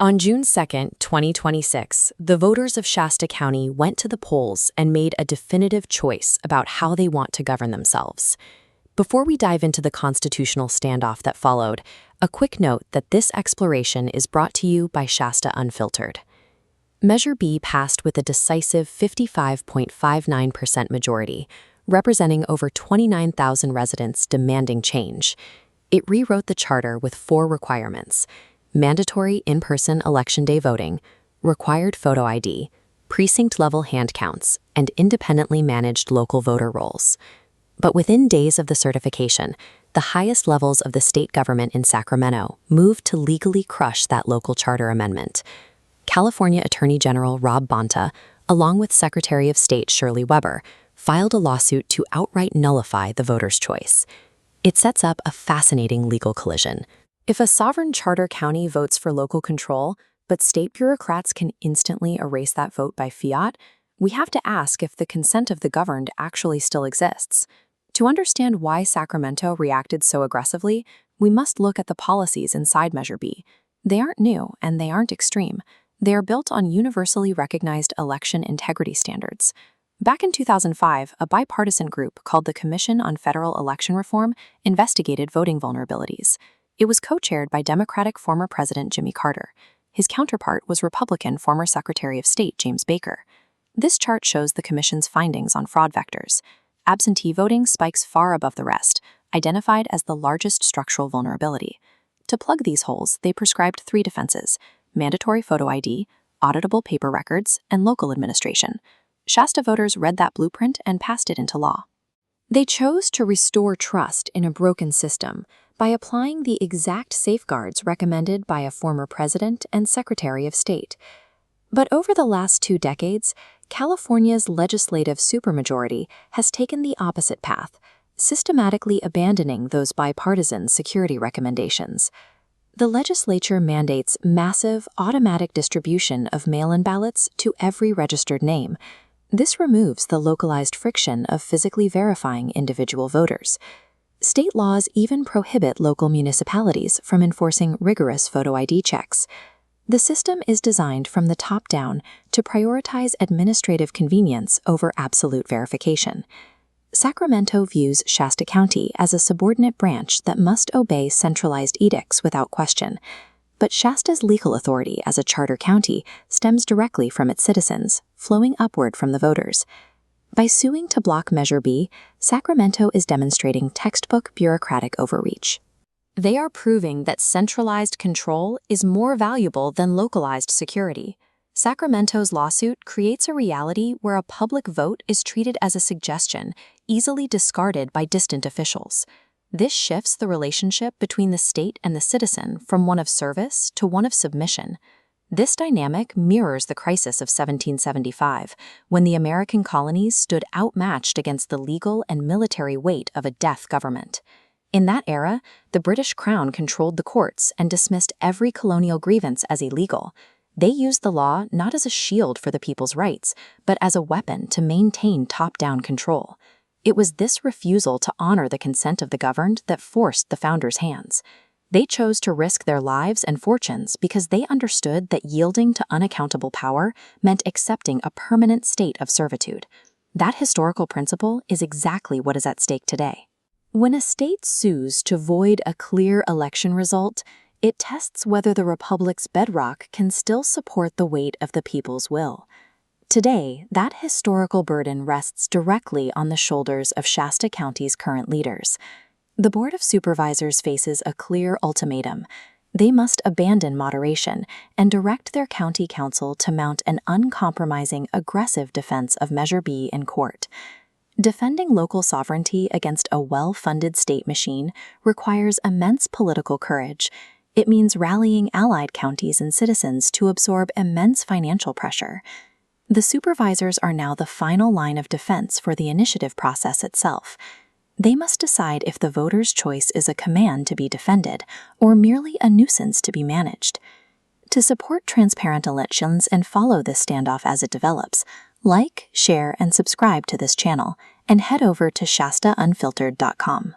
On June 2, 2026, the voters of Shasta County went to the polls and made a definitive choice about how they want to govern themselves. Before we dive into the constitutional standoff that followed, a quick note that this exploration is brought to you by Shasta Unfiltered. Measure B passed with a decisive 55.59% majority, representing over 29,000 residents demanding change. It rewrote the charter with 4 requirements: mandatory in-person Election Day voting, required photo ID, precinct-level hand counts, and independently managed local voter rolls. But within days of the certification, the highest levels of the state government in Sacramento moved to legally crush that local charter amendment. California Attorney General Rob Bonta, along with Secretary of State Shirley Weber, filed a lawsuit to outright nullify the voter's choice. It sets up a fascinating legal collision. If a sovereign charter county votes for local control, but state bureaucrats can instantly erase that vote by fiat, we have to ask if the consent of the governed actually still exists. To understand why Sacramento reacted so aggressively, we must look at the policies inside Measure B. They aren't new, and they aren't extreme. They are built on universally recognized election integrity standards. Back in 2005, a bipartisan group called the Commission on Federal Election Reform investigated voting vulnerabilities. It was co-chaired by Democratic former President Jimmy Carter. His counterpart was Republican former Secretary of State James Baker. This chart shows the Commission's findings on fraud vectors. Absentee voting spikes far above the rest, identified as the largest structural vulnerability. To plug these holes, they prescribed 3 defenses: mandatory photo ID, auditable paper records, and local administration. Shasta voters read that blueprint and passed it into law. They chose to restore trust in a broken system by applying the exact safeguards recommended by a former president and Secretary of State. But over the last 2 decades, California's legislative supermajority has taken the opposite path, systematically abandoning those bipartisan security recommendations. The legislature mandates massive, automatic distribution of mail-in ballots to every registered name. This removes the localized friction of physically verifying individual voters. State laws even prohibit local municipalities from enforcing rigorous photo ID checks. The system is designed from the top down to prioritize administrative convenience over absolute verification. Sacramento views Shasta County as a subordinate branch that must obey centralized edicts without question. But Shasta's legal authority as a charter county stems directly from its citizens, flowing upward from the voters. By suing to block Measure B, Sacramento is demonstrating textbook bureaucratic overreach. They are proving that centralized control is more valuable than localized security. Sacramento's lawsuit creates a reality where a public vote is treated as a suggestion, easily discarded by distant officials. This shifts the relationship between the state and the citizen from one of service to one of submission. This dynamic mirrors the crisis of 1775, when the American colonies stood outmatched against the legal and military weight of a death government. In that era, the British Crown controlled the courts and dismissed every colonial grievance as illegal. They used the law not as a shield for the people's rights, but as a weapon to maintain top-down control. It was this refusal to honor the consent of the governed that forced the founders' hands. They chose to risk their lives and fortunes because they understood that yielding to unaccountable power meant accepting a permanent state of servitude. That historical principle is exactly what is at stake today. When a state sues to void a clear election result, it tests whether the republic's bedrock can still support the weight of the people's will. Today, that historical burden rests directly on the shoulders of Shasta County's current leaders. The Board of Supervisors faces a clear ultimatum. They must abandon moderation and direct their county council to mount an uncompromising, aggressive defense of Measure B in court. Defending local sovereignty against a well-funded state machine requires immense political courage. It means rallying allied counties and citizens to absorb immense financial pressure. The supervisors are now the final line of defense for the initiative process itself. They must decide if the voter's choice is a command to be defended or merely a nuisance to be managed. To support transparent elections and follow this standoff as it develops, like, share, and subscribe to this channel, and head over to ShastaUnfiltered.com.